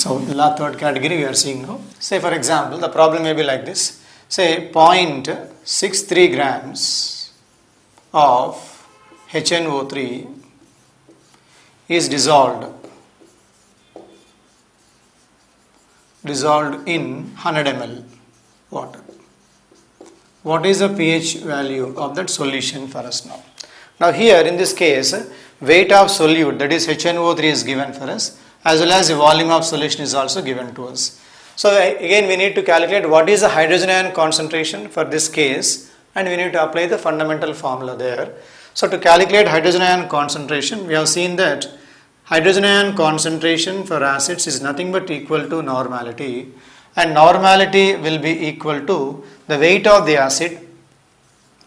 So the third category we are seeing now. Say for example, the problem may be like this. Say 0.63 grams of HNO3 is dissolved in 100 ml water. What is the pH value of that solution for us now? Now here in this case, weight of solute, that is HNO3, is given for us, as well as the volume of solution is also given to us. So again we need to calculate what is the hydrogen ion concentration for this case, and we need to apply the fundamental formula there. So to calculate hydrogen ion concentration, we have seen that hydrogen ion concentration for acids is nothing but equal to normality, and normality will be equal to the weight of the acid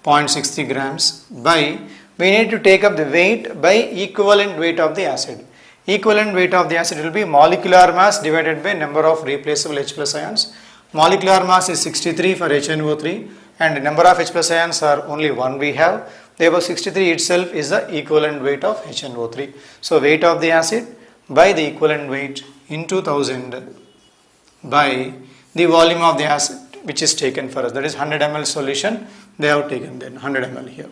0.60 grams by, we need to take up the weight by equivalent weight of the acid. Equivalent weight of the acid will be molecular mass divided by number of replaceable H plus ions. Molecular mass is 63 for HNO3 and number of H plus ions are only 1 we have. Therefore 63 itself is the equivalent weight of HNO3. So weight of the acid by the equivalent weight into 1000 by the volume of the acid which is taken for us, that is 100 ml solution they have taken, then 100 ml here,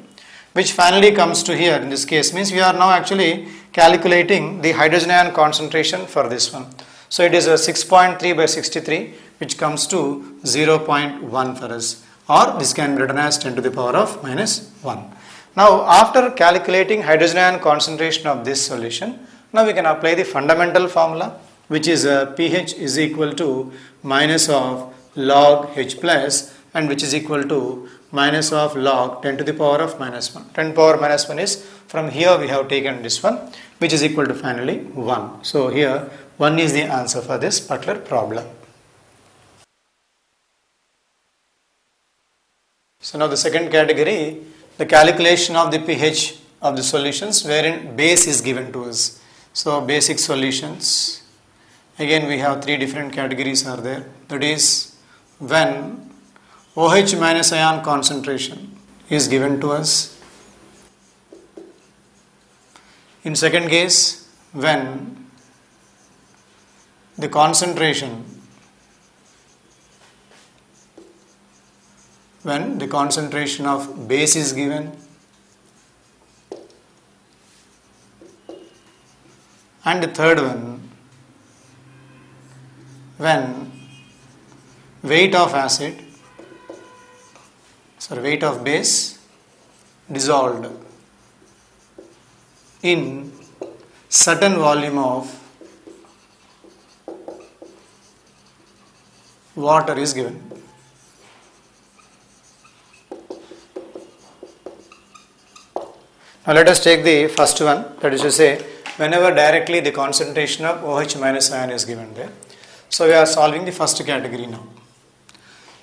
which finally comes to here in this case, means we are now actually calculating the hydrogen ion concentration for this one. So it is a 6.3 by 63 which comes to 0.1 for us, or this can be written as 10 to the power of minus 1. Now after calculating hydrogen ion concentration of this solution, now we can apply the fundamental formula, which is pH is equal to minus of log H plus, and which is equal to minus of log 10 to the power of minus 1. 10 power minus 1 is, from here we have taken this one, which is equal to finally 1. So here 1 is the answer for this particular problem. So now the second category, the calculation of the pH of the solutions wherein base is given to us. So basic solutions, again we have three different categories are there. That is when OH minus ion concentration is given to us. In second case, when the concentration of base is given, and the third one when weight of base dissolved in certain volume of water is given. Now let us take the first one, that is to say whenever directly the concentration of OH minus ion is given there. So we are solving the first category now.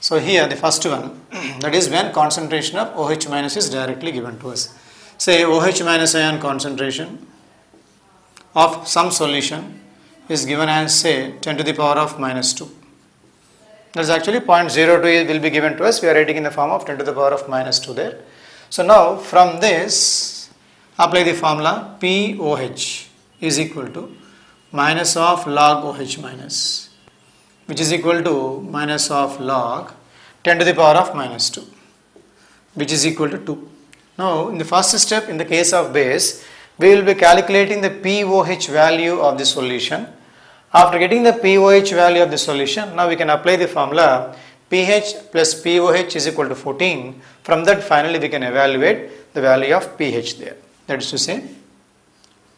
So here the first one, that is when concentration of OH minus is directly given to us. Say OH minus ion concentration of some solution is given as say 10 to the power of minus 2. That is actually 0.02 will be given to us. We are writing in the form of 10 to the power of minus 2 there. So now from this apply the formula POH is equal to minus of log OH minus, which is equal to minus of log 10 to the power of minus 2, which is equal to 2. Now in the first step, in the case of base, we will be calculating the POH value of the solution. After getting the POH value of the solution, now we can apply the formula pH plus POH is equal to 14. From that finally we can evaluate the value of pH there. That is to say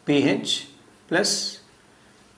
pH plus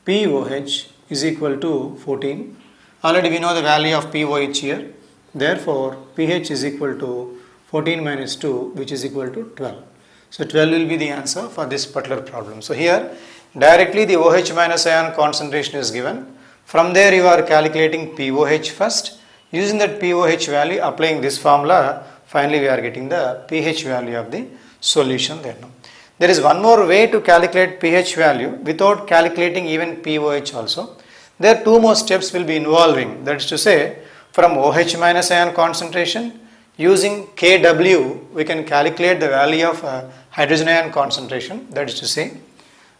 POH is equal to 14. Already we know the value of POH here. Therefore, pH is equal to 14 minus 2, which is equal to 12. So 12 will be the answer for this particular problem. So here directly the OH minus ion concentration is given. From there you are calculating POH first. Using that POH value, applying this formula, finally we are getting the pH value of the solution there now. There is one more way to calculate pH value without calculating even POH also. There two more steps will be involving, that is to say from OH minus ion concentration, using Kw we can calculate the value of hydrogen ion concentration, that is to say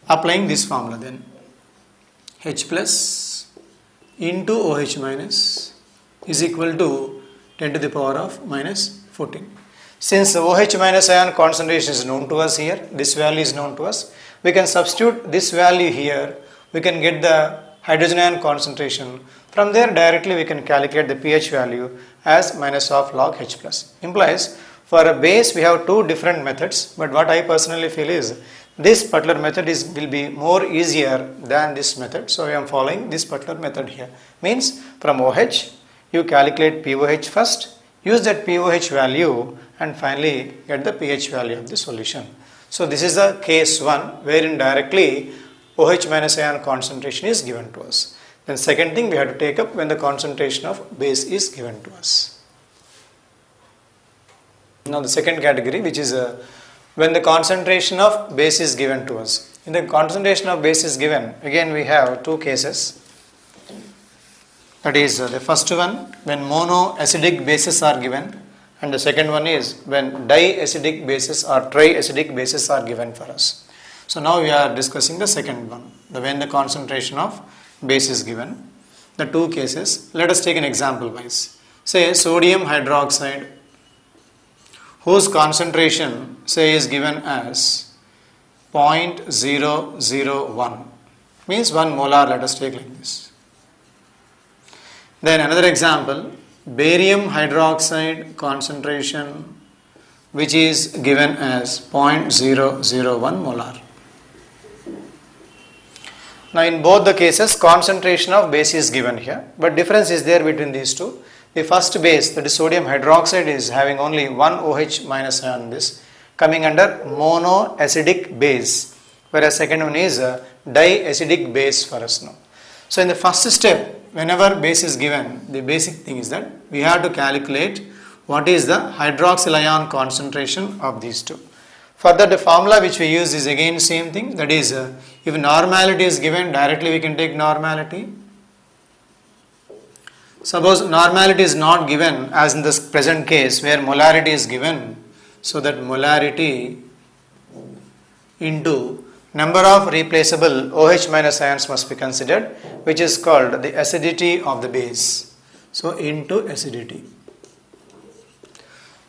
applying this formula then H plus into OH minus is equal to 10 to the power of minus 14. Since the OH minus ion concentration is known to us here, this value is known to us, we can substitute this value here, we can get the hydrogen ion concentration. From there directly we can calculate the pH value as minus of log H plus. Implies for a base we have two different methods, but what I personally feel is this particular method will be more easier than this method. So I am following this particular method here. Means from OH you calculate POH first, use that POH value and finally get the pH value of the solution. So this is the case 1 wherein directly OH minus ion concentration is given to us. Then second thing we have to take up when the concentration of base is given to us. Now the second category, which is when the concentration of base is given to us. In the concentration of base is given, again we have two cases. That is the first one when monoacidic bases are given, and the second one is when diacidic bases or triacidic bases are given for us. So now we are discussing the second one, when the concentration of base is given. The two cases, let us take an example wise. Say sodium hydroxide, whose concentration say is given as 0.001, means 1 molar, let us take like this. Then another example, barium hydroxide concentration which is given as 0.001 molar. Now in both the cases concentration of base is given here, but difference is there between these two. The first base, that is sodium hydroxide, is having only one OH minus ion, this coming under monoacidic base, whereas second one is a diacidic base for us now. So in the first step, whenever base is given, the basic thing is that we have to calculate what is the hydroxyl ion concentration of these two. Further, the formula which we use is again same thing, that is if normality is given, directly we can take normality. Suppose normality is not given, as in this present case where molarity is given, so that molarity into number of replaceable OH minus ions must be considered, which is called the acidity of the base. So into acidity.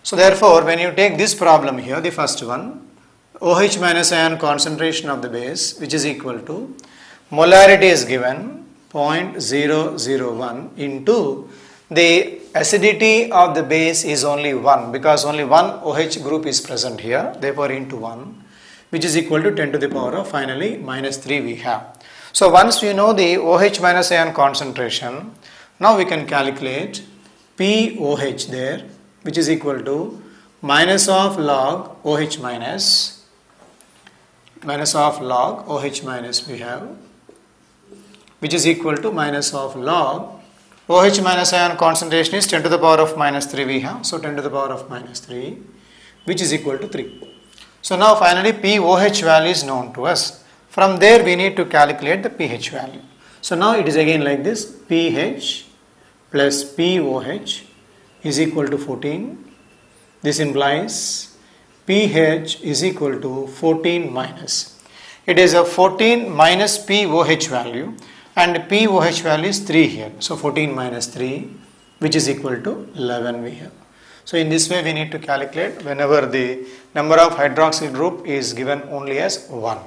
So therefore when you take this problem here, the first one, OH minus ion concentration of the base, which is equal to molarity is given 0.001 into the acidity of the base is only 1, because only one OH group is present here, therefore into 1, which is equal to 10 to the power of finally minus 3 we have. So once we know the OH minus ion concentration, now we can calculate POH there, which is equal to minus of log OH minus OH minus we have, which is equal to minus of log OH minus ion concentration is 10 to the power of minus 3 we have, so 10 to the power of minus 3, which is equal to 3. So now finally POH value is known to us. From there we need to calculate the pH value. So now it is again like this, pH plus POH is equal to 14. This implies pH is equal to 14 minus. It is a 14 minus POH value, and POH value is 3 here. So 14 minus 3, which is equal to 11 we have. So in this way we need to calculate whenever the number of hydroxyl group is given only as 1.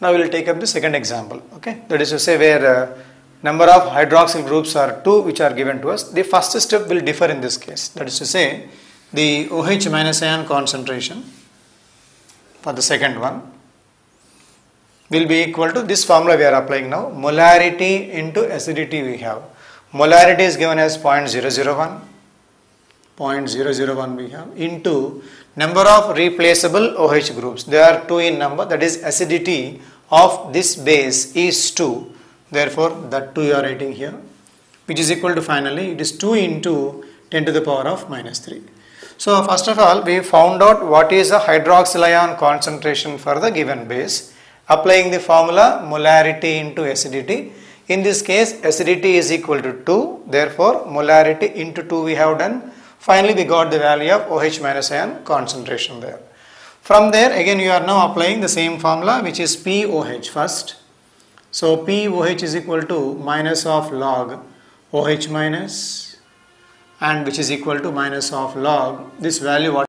Now we will take up the second example. Okay, that is to say where number of hydroxyl groups are 2 which are given to us. The first step will differ in this case. That is to say the OH minus ion concentration for the second one will be equal to this formula we are applying now. Molarity into acidity we have. Molarity is given as 0.001 we have into number of replaceable OH groups. There are 2 in number, that is acidity of this base is 2. Therefore that 2 you are writing here, which is equal to finally it is 2 into 10 to the power of minus 3. So first of all we found out what is the hydroxyl ion concentration for the given base, applying the formula molarity into acidity. In this case acidity is equal to 2, therefore molarity into 2 we have done. Finally we got the value of OH minus ion concentration there. From there again you are now applying the same formula, which is POH first. So POH is equal to minus of log OH minus, and which is equal to minus of log this value what